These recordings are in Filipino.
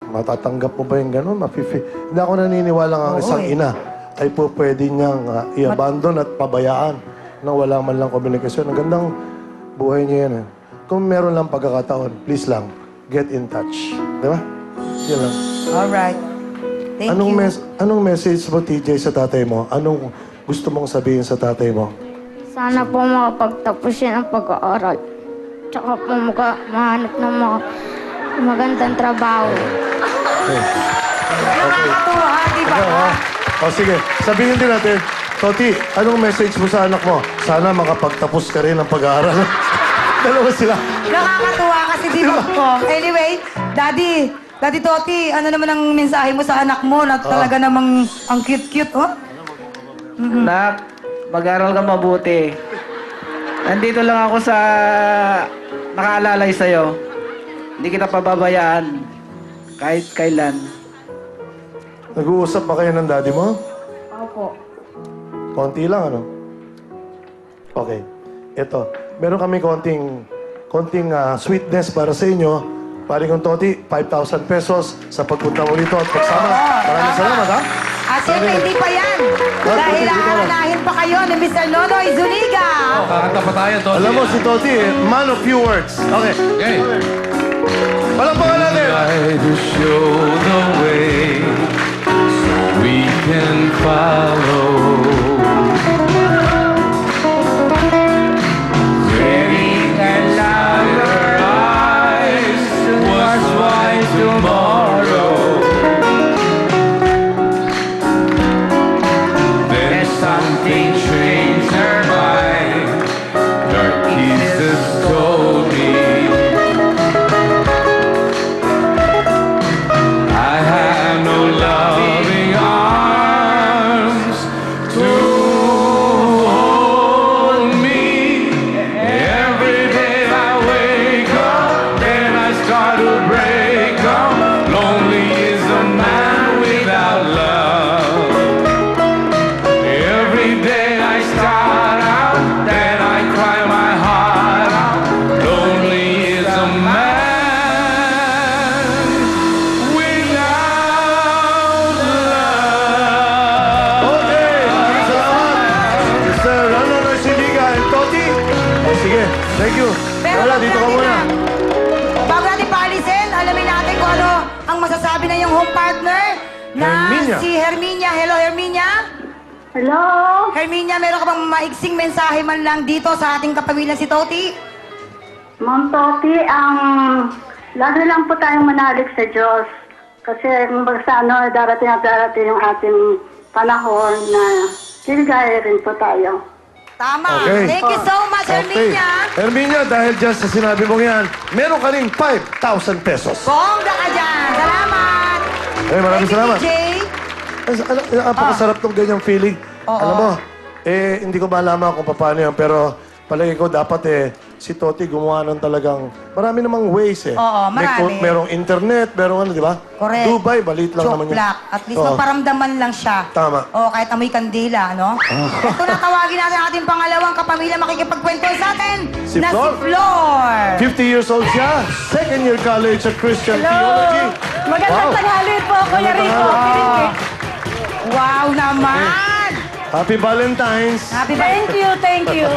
Matatanggap mo ba yung gano'n? Hindi ako naniniwala nga ang isang ina ay po pwede niyang i-abandon at pabayaan na wala man lang komunikasyon. Ang gandang buhay niya yan. Kung meron lang pagkakataon, please lang, get in touch. Di ba? Yan lang. Alright. Thank you. Anong message mo, TJ, sa tatay mo? Anong gusto mong sabihin sa tatay mo? Sana po makapagtapos siya ng pag-aaral. Tsaka po mahanap ng magandang trabaho. Okay. Nakakatuwa, di ba? O sige, sabihin din natin, Toti, anong message mo sa anak mo? Sana makapagtapos ka rin ng pag-aaral. Dalawa sila. Nakakatuwa kasi di ba po? Anyway, Daddy Toti, ano naman ang mensahe mo sa anak mo na talaga namang ang cute-cute, oh? Nak, mag-aral ka mabuti. Nandito lang ako sa nakaalalay sa'yo. Hindi kita pababayaan kahit kailan. Nag-uusap ba kayo ng daddy mo? Opo. Konti lang, ano? Okay. Ito. Meron kami konting sweetness para sa inyo. Pari kong Toti, 5,000 pesos sa pagpunta mo rito at pagsama. Maraming salamat, ha? At siyempre, hindi pa yan. Dahil aananahin pa kayo ni Mr. Nonoy Zuniga. Kakanta pa tayo, Toti. Alam mo, si Toti, man of few words. Okay. Okay. Palakpakan natin! Try to show the way so we can follow. Ready and allow your eyes to watch white tomorrow. Then something changed her mind. Dark kisses told me I have no loving arms to hold me. Every day I wake up, then I start to break up. Lonely is a man without love. Every day I start out, then I cry my heart out. Lonely is a man without love. Okay, maraming salamat. Mr. Nonoy Zuniga and Toti. O sige, thank you. Wala, dito ka muna. Bago natin paalisin, alamin natin kung ano ang masasabi na yung home partner na Herminia. si Herminia. Hello, Herminia. Hello? Herminia, meron ka bang maiksing mensahe man lang dito sa ating kapamilya si Toti? Ma'am Toti, lalo lang po tayong manalig sa Diyos. Kasi kung sa darating at darating yung ating panahon na liligaya rin po tayo. Tama. Okay. Thank you so much, Herminia. Herminia, dahil dyan sa sinabi mong yan, meron ka rin 5,000 pesos. Bongga ka dyan. Salamat. Maraming Thank you, salamat. DJ. Napakasarap ng ganyang feeling. Oo. Alam mo, hindi ko malaman kung paano yan, pero palagi ko dapat si Toti gumawa ng talagang, marami namang ways Oo, marami. Merong internet, merong ano, di ba? Correct. Dubai, balit lang naman yan. Choplak. At least Oo. maparamdaman lang siya. Tama. O kahit amoy kandila, no? Ito na tawagin natin ang ating pangalawang kapamilya makikipagkwento sa atin Si na Flor. si Flor. 50 years old siya, second year college at Christian Theology. Magandang tanghali po, Kuya Rico. Wow naman! Happy Valentine's! Happy Thank you, thank you.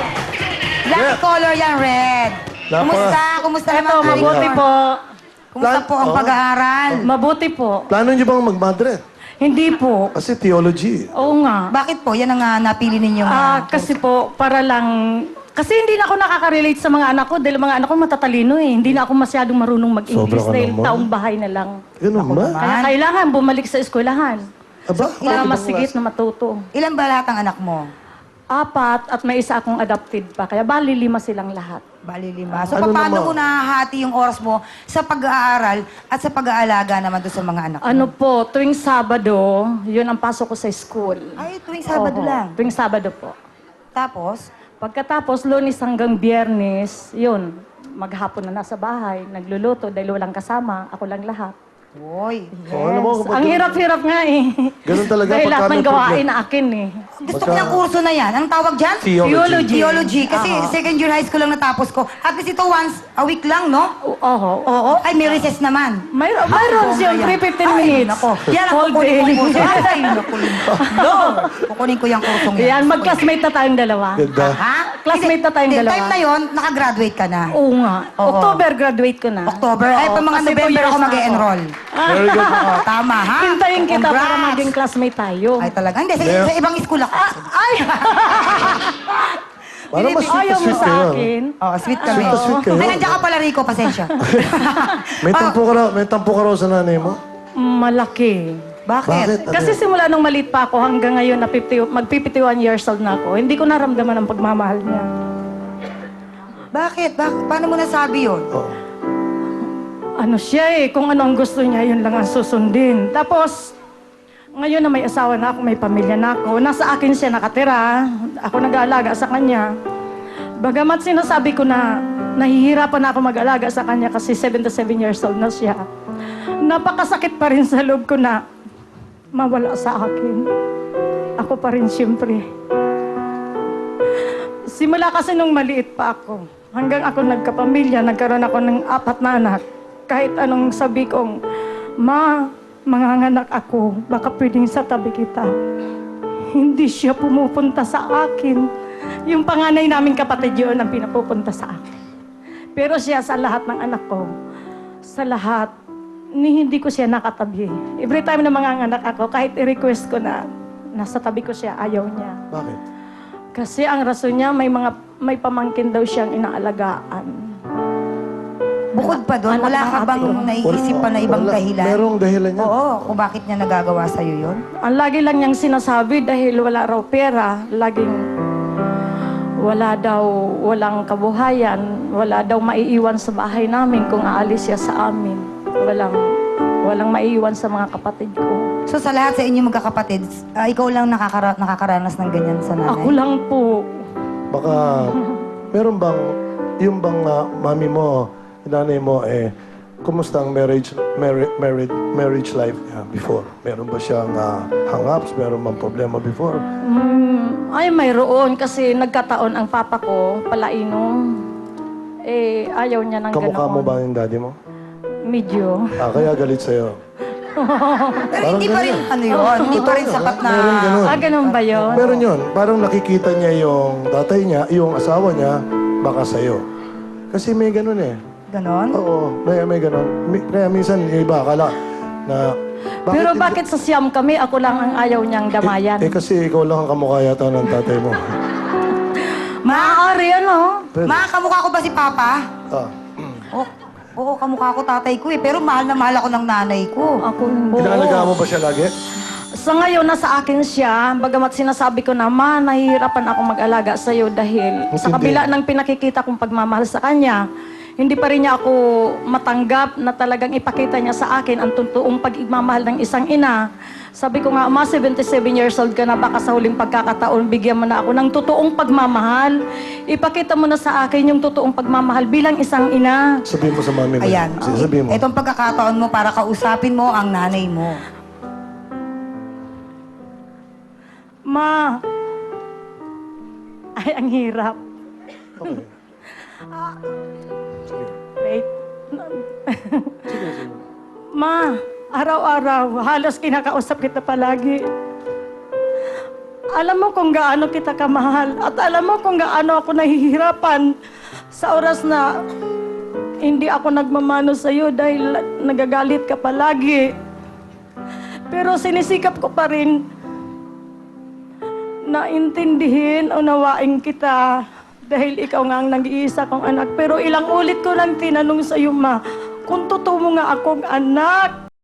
Black Yeah. color yan, red. Napaka- Kumusta? Kumusta Ito, naman? mabuti po. Kumusta po ang Oo. pag-aaral? Mabuti po. Plano niyo bang mag-Madrid? Hindi po. Kasi theology. Oo nga. Bakit po? Yan ang napili ninyong... Kasi po, para lang... Kasi hindi na ako nakaka-relate sa mga anak ko dahil mga anak ko matatalino eh. Hindi na ako masyadong marunong Sobra mag-English ka dahil naman. taong bahay na lang. Ganun ba? Kaya kailangan bumalik sa eskwelahan Aba, para masigit na matuto. Ilan ba lahat ang anak mo? 4 at may isa akong adopted pa. Kaya bali 5 silang lahat. Bali 5. So, Ano paano naman? mo nahahati yung oras mo sa pag-aaral at sa pag-aalaga naman doon sa mga anak mo? Ano po, tuwing Sabado, yun ang pasok ko sa school. Ay, tuwing Sabado Oo, lang. Tuwing Sabado po. Tapos, Pagkatapos, Lunes hanggang Biyernes, yun, maghapon na nasa bahay, nagluluto dahil walang kasama, ako lang lahat. Uy. Oh, alam mo, kapag Ang hirap-hirap nga eh. ganun talaga Dahil pagka lahat may ng gawain problem. na akin eh. Gusto ko yung kurso na yan. Ang tawag dyan? Theology. Theology. Kasi second year high school lang natapos ko. At least ito once a week lang, no? Oo. Oo. Ay, may recess naman. Mayroon siyang 3-15 minutes. Nako. Yan ang Whole kukunin day. kong kurso. Ay, naku. No. Kukunin ko yung kursong yan. Yan, mag-classmate na tayong dalawa. Ganda. Ha? Classmate na tayong Hindi, dalawa. time na yon, nakagraduate ka na. Oo nga. Oo. October graduate ko na. October. Ay, Oo, pa mga kasi 2 November years ako na mag-e-enroll. Very good. Oo, tama, ha? Hintayin kita para Congrats. maging classmate tayo. Ay, talaga. Hindi, sa, Yeah. sa ibang school ako. Ay! Parang mas Ayaw mo sweet sa kayo. akin. Oh, sweet kami. Sweet na sweet kayo. Ay, nandiyan ka pala, Rico. Pasensya. May tampo ka raw sa nanay mo? Malaki. Bakit? Bakit? Kasi simula nung maliit pa ako hanggang ngayon na mag-51 years old na ako, hindi ko naramdaman ang pagmamahal niya. Bakit? Paano mo nasabi yun? Oo. Ano siya eh, kung ano ang gusto niya, yun lang ang susundin. Tapos, ngayon na may asawa na ako, may pamilya na ako, nasa akin siya nakatira, ako nag-aalaga sa kanya. Bagamat sinasabi ko na nahihirapan na ako mag-alaga sa kanya kasi 77 years old na siya, napakasakit pa rin sa loob ko na mawala sa akin. Ako pa rin siyempre. Simula kasi nung maliit pa ako, hanggang ako nagkapamilya, nagkaroon ako ng 4 na anak. Kahit anong sabi kong, Ma, manganganak ako, baka pwedeng sa tabi kita. Hindi siya pumupunta sa akin. Yung panganay naming kapatid yun ang pinapupunta sa akin. Pero siya sa lahat ng anak ko, sa lahat, hindi ko siya nakatabi. Every time na manganganak ako, kahit i-request ko na nasa tabi ko siya, ayaw niya. Bakit? Kasi ang rason niya, may pamangkin daw siyang inaalagaan. Bukod pa doon, Anak wala ng ka ate bang ko. naiisip pa na ibang Wala. dahilan? Merong dahilan yan. Oo, kung bakit niya nagagawa sa'yo yun? Ang lagi lang niyang sinasabi dahil wala raw pera, laging walang kabuhayan, wala daw maiiwan sa bahay namin kung aalis siya sa amin. Walang maiiwan sa mga kapatid ko. So sa lahat sa inyo magkakapatid, ikaw lang nakakaranas ng ganyan sa nanay? Ako lang po. Baka, meron bang, yung bang mami mo, nanay mo, kumusta ang marriage life niya before? Meron ba siyang hang-ups? Meron bang problema before? Ay, mayroon kasi nagkataon ang papa ko, palainom. Ayaw niya ng ganoon. Kamukha mo ba yung daddy mo? Medyo. Kaya galit sa'yo. Pero hindi pa rin, ano yun, hindi pa rin sapat na... Meron ganun. Ganun ba yun? Meron yun. Parang nakikita niya yung tatay niya, yung asawa niya, baka sa'yo. Kasi may ganun eh. Ganon? Oo, may ganun. Kaya minsan, yung iba, akala na... Pero bakit sa siyam kami, ako lang ang ayaw niyang damayan? kasi ikaw lang ang kamukha yata ng tatay mo. Maaari ano? Pwede. Ma, kamukha ko ba si Papa? Ah. Oo, kamukha ko tatay ko eh. Pero mahal na mahal ako ng nanay ko. Ako hindi. Inaalagaan mo ba siya lagi? Sa ngayon, nasa akin siya, bagamat sinasabi ko na, Ma, nahihirapan ako mag-alaga sa'yo dahil sa Intindi. kabila ng pinakikita kong pagmamahal sa kanya, hindi pa rin niya ako matanggap na talagang ipakita niya sa akin ang totoong pag-igmamahal ng isang ina. Sabi ko nga, Ma, 77 years old ka na, baka sa huling pagkakataon, bigyan mo na ako ng totoong pagmamahal. Ipakita mo na sa akin yung totoong pagmamahal bilang isang ina. Sabihin mo sa mami mo. Ayan. Sabihin mo. Itong pagkakataon mo para kausapin mo ang nanay mo. Ma, ay, ang hirap. Okay. Wait. Ma, araw-araw, halos kinakausap kita palagi. Alam mo kung gaano kita kamahal at alam mo kung gaano ako nahihirapan sa oras na hindi ako nagmamano sa iyo dahil nagagalit ka palagi. Pero sinisikap ko pa rin na intindihin, unawain kita dahil ikaw nga ang nag-iisa kong anak. Pero ilang ulit ko lang tinanong sa iyo, Ma, kung totoo mo nga akong anak.